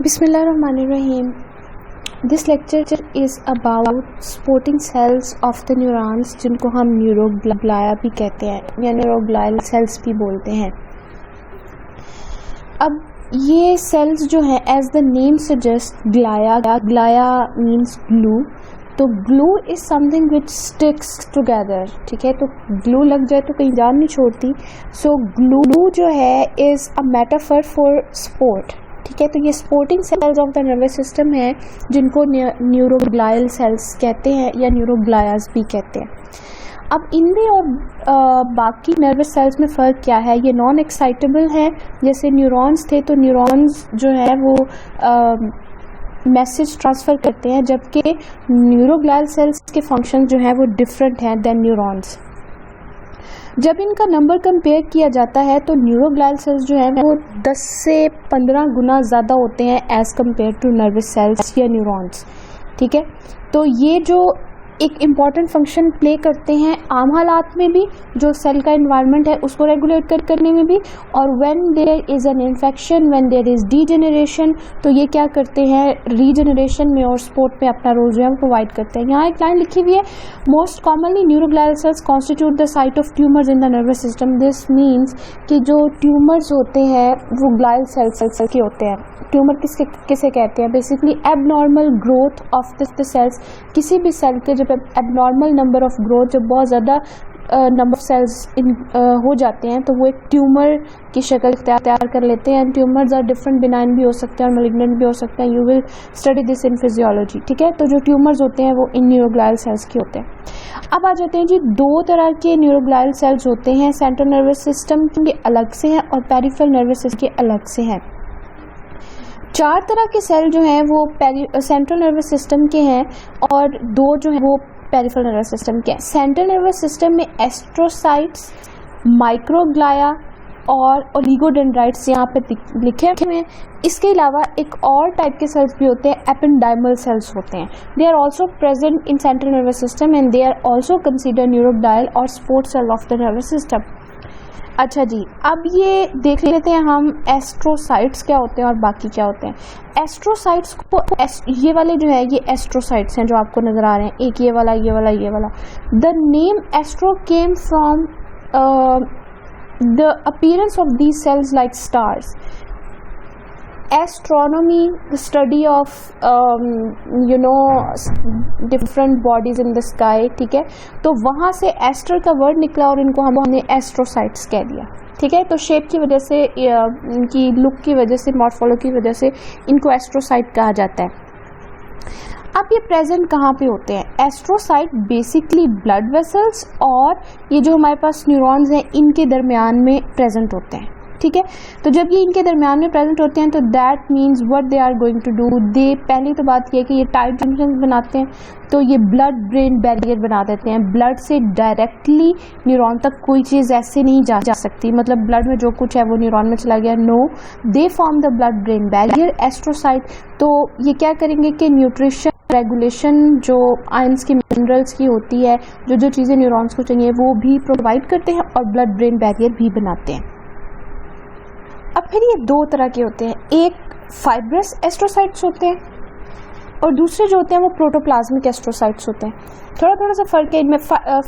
بسم اللہ الرحمن الرحیم. This lecture is about supporting cells of the neurons, جن کو ہم نیوروگلایا بھی کہتے ہیں یا نیوروگلائل سیلز بھی بولتے ہیں. اب یہ سیلز جو ہیں as the name suggest glia means glue, تو glue is something which sticks together. ٹھیک ہے, تو گلو لگ جائے تو کہیں جان نہیں چھوڑتی. سو گلو جو ہے is a metaphor for support. ٹھیک ہے, تو یہ supporting cells of the nervous system ہیں جن کو نیوروگلائل سیلز کہتے ہیں یا نیوروگلائز بھی کہتے ہیں. اب ان میں اور باقی نروس سیلز میں فرق کیا ہے؟ یہ نان ایکسائٹیبل ہیں. جیسے نیورونز تھے تو نیورونز جو ہے وہ میسج ٹرانسفر کرتے ہیں, جبکہ نیوروگلائل سیلز کے فنکشن جو ہیں وہ ڈفرینٹ ہیں دین نیورونز. جب ان کا نمبر کمپیئر کیا جاتا ہے تو نیوروگلائل سیلز جو ہیں وہ 10 سے 15 گنا زیادہ ہوتے ہیں as compare to nervous cells یا نیورونز. ٹھیک ہے, تو یہ جو ایک امپورٹنٹ فنکشن پلے کرتے ہیں عام حالات میں بھی, جو سیل کا انوائرمنٹ ہے اس کو ریگولیٹ کرنے میں بھی, اور when there is an infection, when there is D generation, تو یہ کیا کرتے ہیں ری جنریشن میں اور سپورٹ میں اپنا رول جو ہے وہ پرووائڈ کرتے ہیں. یہاں ایک لائن لکھی ہوئی ہے, most commonly neuroglial cells constitute the site of tumours in the nervous system. This means کہ جو ٹیومرز ہوتے ہیں وہ گلائل سیلز کے ہوتے ہیں. ٹیومر کسے کہتے ہیں؟ Basically abnormal growth of the cells. کسی بھی سیل کے جب ایب نارمل نمبر آف گروتھ, جب بہت زیادہ نمبر آف سیلز ہو جاتے ہیں تو وہ ایک ٹیومر کی شکل اختیار کر لیتے ہیں. ٹیومرز آر ڈفرنٹ, بینائن بھی ہو سکتے ہیں اور ملیگننٹ بھی ہو سکتے ہیں. You will study this in physiology. ٹھیک ہے, تو جو ٹیومرز ہوتے ہیں وہ ان نیوروگلائل سیلز کے ہوتے ہیں. اب آ جاتے ہیں جی, دو طرح کے نیوروگلائل سیلز ہوتے ہیں. سینٹرل نروس سسٹم کے الگ سے ہیں اور پیریفرل نروس سسٹم کے الگ سے ہیں. 4 طرح کے سیل جو ہیں وہ سینٹرل نروس سسٹم کے ہیں اور 2 جو ہیں وہ پیریفرل نروس سسٹم کے ہیں. سینٹرل نروس سسٹم میں ایسٹروسائٹس, مائکروگلایا اور اولیگوڈینڈرائٹس یہاں پہ لکھے ہوئے ہیں. اس کے علاوہ ایک اور ٹائپ کے سیلز بھی ہوتے ہیں, ایپنڈائمل سیلز ہوتے ہیں. They are also present in central nervous system and they are also consider neuroglial اور support cell of the nervous system. اچھا جی, اب یہ دیکھ لیتے ہیں ہم ایسٹروسائٹس کیا ہوتے ہیں اور باقی کیا ہوتے ہیں. ایسٹروسائٹس کو یہ والے جو ہے یہ ایسٹروسائٹس ہیں جو آپ کو نظر آ رہے ہیں, ایک یہ والا یہ والا یہ والا. The name astro came from the appearance of these cells like stars. Astronomy, study of different bodies in the sky. ٹھیک ہے, تو وہاں سے ایسٹر کا ورڈ نکلا اور ان کو ہم نے ایسٹروسائٹس کہہ دیا. ٹھیک ہے, تو شیپ کی وجہ سے, ان کی لک کی وجہ سے, مارفولو کی وجہ سے ان کو ایسٹروسائٹ کہا جاتا ہے. اب یہ پریزنٹ کہاں پہ ہوتے ہیں؟ ایسٹروسائٹ بیسکلی بلڈ ویسلز اور یہ جو ہمارے پاس نیورونز ہیں ان کے درمیان میں پریزنٹ ہوتے ہیں. ٹھیک ہے, تو جب یہ ان کے درمیان میں پریزنٹ ہوتے ہیں تو that means what they are going to do. They پہلی تو بات یہ ہے کہ یہ ٹائٹ جنکشن بناتے ہیں, تو یہ بلڈ برین بیریئر بنا دیتے ہیں. بلڈ سے ڈائریکٹلی نیورون تک کوئی چیز ایسے نہیں جا سکتی, مطلب بلڈ میں جو کچھ ہے وہ نیورون میں چلا گیا. No, they form the blood brain barrier astrocyte. تو یہ کیا کریں گے کہ نیوٹریشن ریگولیشن جو آئنس کی, منرلس کی ہوتی ہے, جو چیزیں نیورونس کو چاہیے وہ بھی پرووائڈ کرتے ہیں اور بلڈ برین بیریئر بھی بناتے ہیں. اب پھر یہ 2 طرح کے ہوتے ہیں, ایک فائبرس ایسٹروسائٹس ہوتے ہیں اور دوسرے جو ہوتے ہیں وہ پروٹوپلازمک ایسٹروسائٹس ہوتے ہیں. تھوڑا سا فرق ہے ان میں.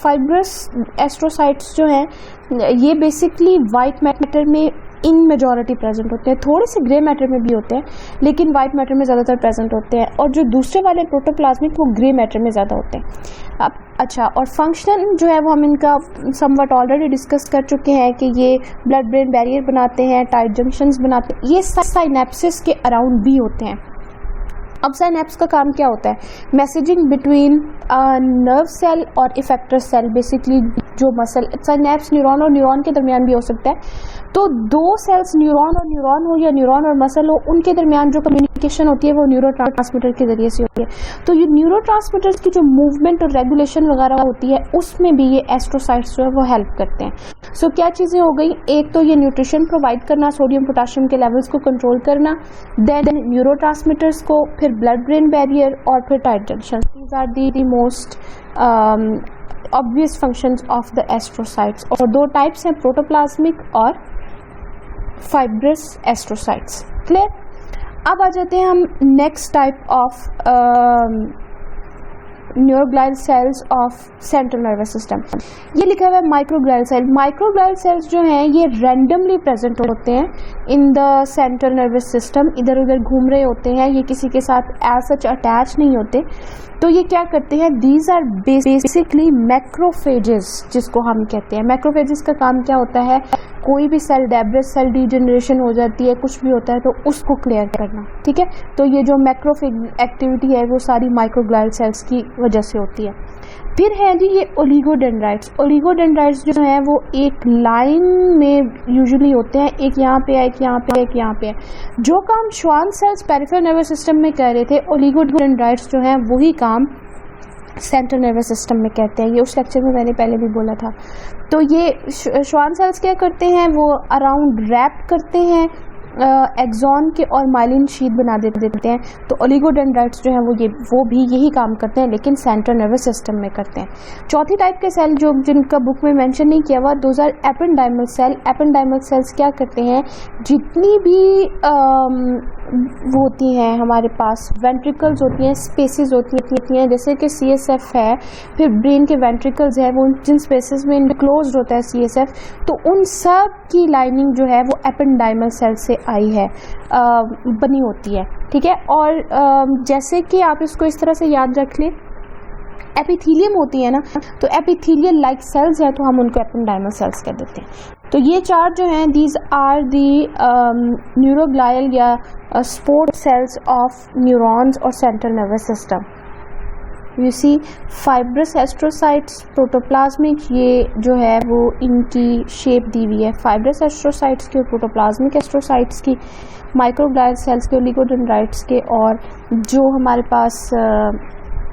فائبرس ایسٹروسائٹس جو ہیں یہ بیسکلی وائٹ میٹر میں ان میجورٹی پریزنٹ ہوتے ہیں, تھوڑے سے گرے میٹر میں بھی ہوتے ہیں لیکن وائٹ میٹر میں زیادہ تر پریزنٹ ہوتے ہیں, اور جو دوسرے والے پروٹوپلازمک وہ گرے میٹر میں زیادہ ہوتے ہیں. اچھا, اور فنکشن جو ہے وہ ہم ان کا سم وٹ آلریڈی ڈسکس کر چکے ہیں کہ یہ بلڈ برین بیریئر بناتے ہیں, ٹائٹ جنکشنز بناتے ہیں. یہ سائنیپسس کے اراؤنڈ بھی ہوتے ہیں. اب سائنیپس کا کام کیا ہوتا ہے؟ میسیجنگ بٹوین نرو سیل اور افیکٹر سیل. بیسکلی جو مسل, سائنیپس نیورون اور نیورون کے درمیان بھی ہو سکتا ہے. تو 2 سیلز نیورون اور نیورون ہو یا نیورون اور مسل ہو, ان کے درمیان جو کمیونیکیشن ہوتی ہے وہ نیورو ٹرانسمیٹر کے ذریعے سے ہوتی ہے. تو یہ نیورو ٹرانسمیٹر کی جو موومنٹ اور ریگولیشن وغیرہ ہوتی ہے اس میں بھی یہ ایسٹروسائٹس جو ہے وہ ہیلپ کرتے ہیں. سو کیا چیزیں ہو گئی؟ ایک تو یہ نیوٹریشن پرووائڈ کرنا, سوڈیم پوٹاشیم کے لیولز کو کنٹرول کرنا, دین نیورو ٹرانسمیٹرس کو, پھر بلڈ برین بیریئر اور پھر tight junction. These are the most obvious functions of the astrocytes. اور 2 ٹائپس ہیں, پروٹوپلازمک اور fibrous astrocytes. Clear? اب آ جاتے ہیں ہم next type of neuroglial cells of central nervous system. یہ لکھا ہوا ہے مائکروگلائل سیل. مائکروگلائل سیلز جو ہیں یہ رینڈملی پریزنٹ ہوتے ہیں ان دا سینٹرل نروس سسٹم, ادھر ادھر گھوم رہے ہوتے ہیں, یہ کسی کے ساتھ ایز سچ اٹیچ نہیں ہوتے. تو یہ کیا کرتے ہیں, دیز آر بیسکلی میکروفیجز جس کو ہم کہتے ہیں. میکروفیجز کا کام کیا ہوتا ہے, کوئی بھی سیل ڈیبرس سیل ڈی جنریشن ہو جاتی ہے, کچھ بھی ہوتا ہے تو اس کو کلیئر کرنا, ٹھیک ہے. تو یہ جو میکروفیج ایکٹیویٹی ہے وہ ساری مائکروگلائل سیلز کی وجہ سے ہوتی ہے. پھر ہے جی یہ اولیگوڈینڈرائٹس. اولیگوڈینڈرائٹس جو ہیں وہ ایک لائن میں یوزلی ہوتے ہیں, ایک یہاں پہ ہے, ایک یہاں پہ ہے, ایک یہاں پہ ہے. جو کام Schwann cells peripheral nervous system میں کر رہے تھے, اولیگوڈینڈرائٹس جو ہیں وہی کام سینٹرل نروس سسٹم میں کہتے ہیں. یہ اس لیکچر میں نے پہلے بھی بولا تھا. تو یہ شوان سیلز کیا کرتے ہیں, وہ اراؤنڈ ریپ کرتے ہیں ایگزون کے اور مائلین شیت بنا دیتے ہیں. تو اولیگوڈینڈرائٹس جو ہیں وہ بھی یہی کام کرتے ہیں لیکن سینٹرل نروس سسٹم میں کرتے ہیں. چوتھی ٹائپ کے سیل جو جن کا بک میں مینشن نہیں کیا ہوا, دوز آر ایپنڈائمل سیل. ایپنڈائمل سیلز کیا کرتے ہیں, جتنی بھی وہ ہوتی ہیں ہمارے پاس وینٹریکلز ہوتی ہیں, اسپیسیز ہوتی ہیں, جیسے کہ سی ایس ایف ہے, پھر برین کے وینٹریکلز ہیں, وہ جن اسپیسیز میں انکلوزڈ ہوتا ہے سی ایس ایف, تو ان سب کی لائننگ جو ہے وہ ایپنڈائمل سیل سے آئی ہے, بنی ہوتی ہے, ٹھیک ہے. اور جیسے کہ آپ اس کو اس طرح سے یاد رکھ لیں, ایپیتھیلیم ہوتی ہے نا, تو ایپیتھیلیل لائک سیلز ہیں تو ہم ان کو ایپنڈائمل سیلز کہہ دیتے ہیں. تو یہ چار جو ہیں دیز آر دی نیوروگلائل یا سپورٹ سیلز آف نیورونز اور central nervous system. You see fibrous astrocytes, protoplasmic, یہ جو ہے وہ ان کی شیپ دی ہوئی ہے فائبرس ایسٹروسائٹس کی اور پروٹوپلازمک ایسٹروسائٹس کی, مائکروگلائل سیلز کے, اولیگوڈینڈرائٹس کے, اور جو ہمارے پاس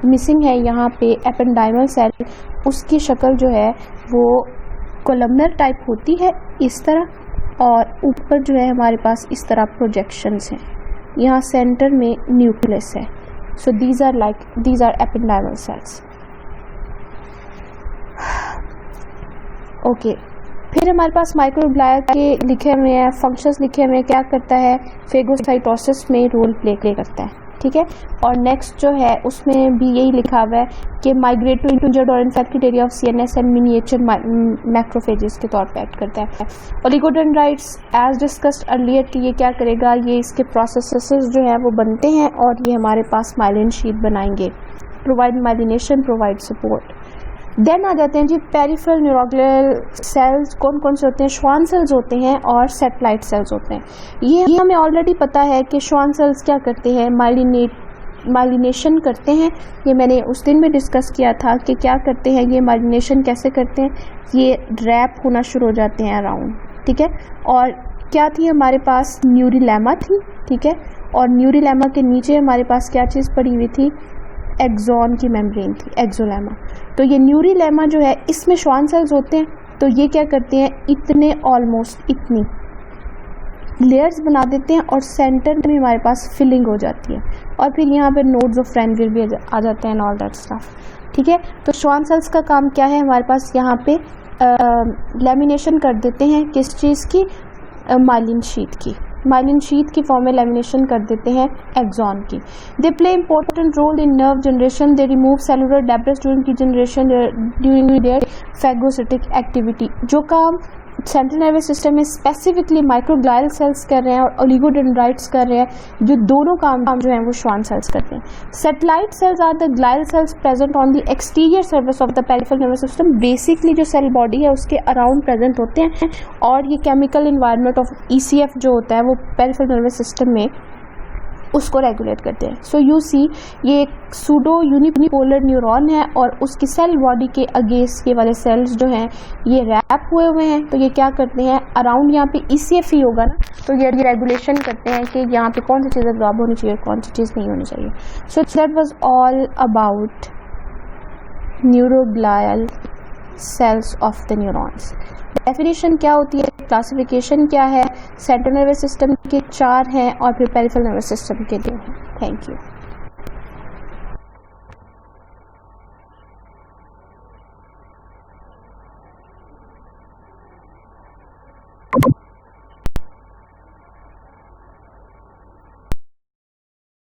مسنگ ہے یہاں پہ ایپنڈائمل سیل, اس کی شکل جو ہے وہ کولمنر ٹائپ ہوتی ہے اس طرح, اور اوپر جو ہے ہمارے پاس اس طرح پروجیکشنز ہیں, یہاں سینٹر میں نیوکلس ہے. So these are ependymal cells. Okay, پھر ہمارے پاس مائکروگلائل کے لکھے ہوئے ہیں فنکشنز لکھے ہوئے ہیں, کیا کرتا ہے, فیگوسائٹوسس میں رول پلے کرتا ہے, ٹھیک ہے. اور نیکسٹ جو ہے اس میں بھی یہی لکھا ہوا ہے کہ مائگریٹ ٹو انجرڈ اور infected area of C N S and mature macrophages کے طور پہ ایکٹ کرتا ہے. اولیگوڈینڈرائٹس ایز ڈسکسڈ ارلیئر, یہ کیا کرے گا, یہ اس کے پروسیسز جو ہیں وہ بنتے ہیں اور یہ ہمارے پاس مائلین شیٹ بنائیں گے, پرووائڈ مائلینیشن, پرووائڈ سپورٹ. دین آ جاتے ہیں جی پیریفرل نیوروگلائل سیلز. کون کون سے ہوتے ہیں, شوان سیلز ہوتے ہیں اور سیٹلائٹ سیلز ہوتے ہیں. یہ ہمیں آلریڈی پتا ہے کہ شوان سیلز کیا کرتے ہیں, مائلینیشن کرتے ہیں. یہ میں نے اس دن میں ڈسکس کیا تھا کہ کیا کرتے ہیں, یہ مائلینیشن کیسے کرتے ہیں, یہ ریپ ہونا شروع ہو جاتے ہیں اراؤنڈ, ٹھیک ہے. اور کیا تھی ہمارے پاس, نیوری لیما تھی, ٹھیک ہے. اور نیوری لیما کے نیچے ہمارے پاس کیا چیز پڑی ہوئی تھی, ایگزون کی میمبرین تھی, ایگزولیما. تو یہ نیوری لیما جو ہے اس میں شوان سیلز ہوتے ہیں, تو یہ کیا کرتے ہیں, اتنے آلموسٹ اتنی لیئرز بنا دیتے ہیں اور سینٹر میں ہمارے پاس فلنگ ہو جاتی ہے, اور پھر یہاں پہ نوڈز آف فرینڈل بھی آ جاتے ہیں, آل دیٹ اسٹف, ٹھیک ہے. تو شوان سیلز کا کام کیا ہے, ہمارے پاس یہاں پہ لیمینیشن کر دیتے ہیں, کس چیز کی, مائلین شیٹ کی, مائلین شیت کی فارم میں لیمینیشن کر دیتے ہیں ایگزون کی. They play important role in nerve generation, they remove cellular debris during degeneration during their phagocytic activity. جو کام سینٹرل نروس سسٹم میں اسپیسیفکلی مائکروگلائل سیلز کر رہے ہیں اور اولیگوڈینڈرائٹس کر رہے ہیں, جو دونوں کام جو ہیں وہ شوان سیلز کرتے ہیں. Satellite cells are the glial cells present on the exterior surface of the peripheral nervous system. Basically جو سیل باڈی ہے اس کے اراؤنڈ پریزنٹ ہوتے ہیں, اور یہ chemical environment of E C F جو ہوتا ہے وہ پیریفرل نروس سسٹم میں اس کو ریگولیٹ کرتے ہیں. سو یو سی یہ ایک سوڈو یونیپولر نیورون ہے, اور اس کی سیل باڈی کے اگینسٹ یہ والے سیلز جو ہیں یہ ریپ ہوئے ہیں. تو یہ کیا کرتے ہیں, اراؤنڈ یہاں پہ ای سی ایف ہی ہوگا نا, تو یہ ریگولیشن کرتے ہیں کہ یہاں پہ کون سی چیز ابزارب ہونی چاہیے, کون سی چیز نہیں ہونی چاہیے. So that was all about neuroglial cells of the neurons. Definition کیا ہوتی ہے, کلاسیفیکیشن کیا ہے, سینٹرل نروس سسٹم کے 4 ہیں اور پھر پیریفرل نروس سسٹم کے 2 ہیں. Thank you.